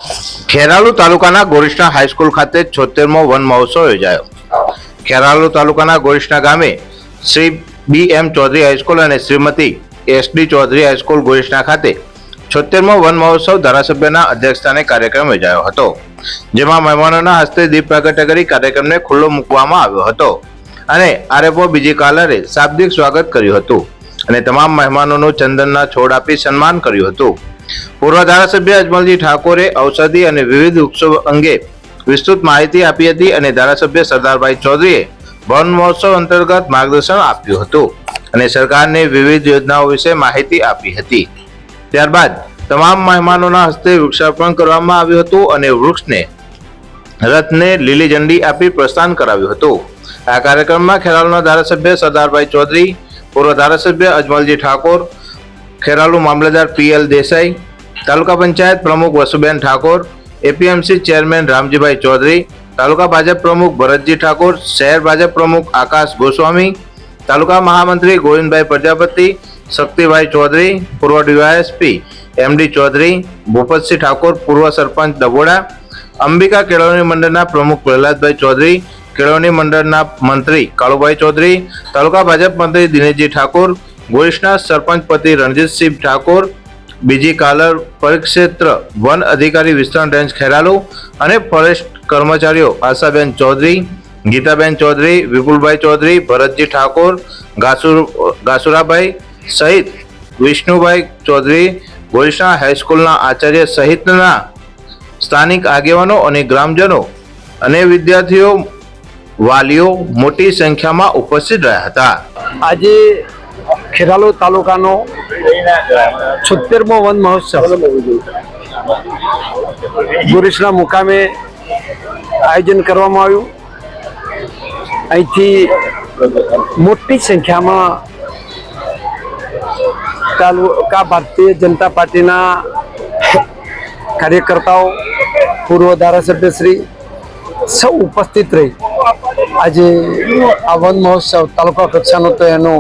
ખેરાલુ તાલુકાના ગોરીસણા હાઈસ્કૂલ ખાતે 76મો વન મહોત્સવ યોજાયો. ખેરાલુ તાલુકાના ગોરીસણા ગામે શ્રી BM ચૌધરી હાઈસ્કૂલ અને શ્રીમતી SD ચૌધરી હાઈસ્કૂલ ગોરીસણા ખાતે 76મો વન મહોત્સવ ધારાસભ્યના અધ્યક્ષસ્થાને કાર્યક્રમ યોજાયો હતો, જેમાં મહેમાનોના હસ્તે દીપ પ્રાગટ્ય કરી કાર્યક્રમને ખુલ્લો મૂકવામાં આવ્યો હતો અને આરએફઓ બીજી કાલરે શાબ્દિક સ્વાગત કર્યું હતું અને તમામ મહેમાનોનું ચંદનના છોડ આપી સન્માન કર્યું હતું. પૂર્વ ધારાસભ્ય અજમલજી ઠાકોરે ઔષધિ અને વિવિધ વૃક્ષો અંગે વિસ્તૃત માહિતી આપી હતી અને ધારાસભ્ય સરદારભાઈ ચૌધરીએ વન મહોત્સવ અંતર્ગત માર્ગદર્શન આપ્યું હતું અને સરકારની વિવિધ યોજનાઓ વિશે માહિતી આપી હતી. ત્યારબાદ તમામ મહેમાનોના હસ્તે વૃક્ષારોપણ કરવામાં આવ્યું હતું અને વૃક્ષને રથને લીલી ઝંડી આપી પ્રસ્થાન કરાવ્યું હતું. આ કાર્યક્રમમાં ખેરાલુના ધારાસભ્ય સરદારભાઈ ચૌધરી, પૂર્વ ધારાસભ્ય અજમલજી ઠાકોર, ખેરાલુ મામલતદાર PL દેસાઈ, તાલુકા પંચાયત પ્રમુખ વસુબેન ઠાકોર, APMC ચેરમેન રામજીભાઈ ચૌધરી, તાલુકા ભાજપ પ્રમુખ ભરતજી ઠાકોર, શહેર ભાજપ પ્રમુખ આકાશ ગોસ્વામી, તાલુકા મહામંત્રી ગોવિંદભાઈ પ્રજાપતિ, શક્તિભાઈ ચૌધરી, પૂર્વ DYSP MD ચૌધરી, ભૂપતસિંહ ઠાકોર, પૂર્વ સરપંચ ડબોડા, અંબિકા કેળવણી મંડળના પ્રમુખ પ્રહલાદભાઈ ચૌધરી, કેળવણી મંડળના મંત્રી કાળુભાઈ ચૌધરી, તાલુકા ભાજપ મંત્રી દિનેશજી ઠાકોર, ગોરીસણા સરપંચપતિ રણજીતસિંહ ઠાકોર, બીજી કાલર પરિક્ષેત્ર વન અધિકારી વિસ્તરણ રેન્જ ખેરાલુ અને ફોરેસ્ટ કર્મચારીઓ આશાબેન ચૌધરી, ગીતાબેન ચૌધરી, વિપુલભાઈ ચૌધરી, ભરતજી ઠાકોર, ગાસુરાભાઈ સહિત વિષ્ણુભાઈ ચૌધરી, ગોરીસણા હાઈસ્કૂલના આચાર્ય સહિતના સ્થાનિક આગેવાનો અને ગ્રામજનો અને વિદ્યાર્થીઓ વાલીઓ મોટી સંખ્યામાં ઉપસ્થિત રહ્યા હતા. આજે ખેરાલુ તાલુકાનો 76મો વન મહોત્સવ ગોરીસણા મુકામે આયોજન કરવામાં આવ્યું. અહીંથી મોટી સંખ્યામાં તાલુકા ભારતીય જનતા પાર્ટીના કાર્યકર્તાઓ, પૂર્વ ધારાસભ્યશ્રી સૌ ઉપસ્થિત રહી આજે આ વન મહોત્સવ તાલુકા કક્ષાનો તો એનો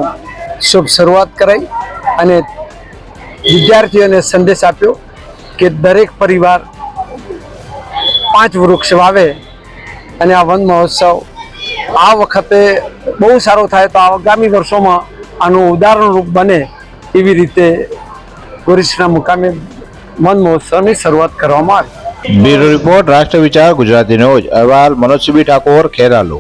શુભ શરૂઆત કરાઈ અને વિદ્યાર્થીઓને સંદેશ આપ્યો કે દરેક પરિવાર 5 વૃક્ષ વાવે અને આ વન મહોત્સવ આ વખતે બહુ સારો થાય તો આગામી વર્ષોમાં આનું ઉદાહરણરૂપ બને એવી રીતે ગોરીસણા મુકામે વન મહોત્સવની શરૂઆત કરવામાં આવી. બ્યુરો રિપોર્ટ, રાષ્ટ્ર વિચાર, ગુજરાતી ન્યૂઝ. અહેવાલ મનોજ ઠાકોર, ખેરાલુ.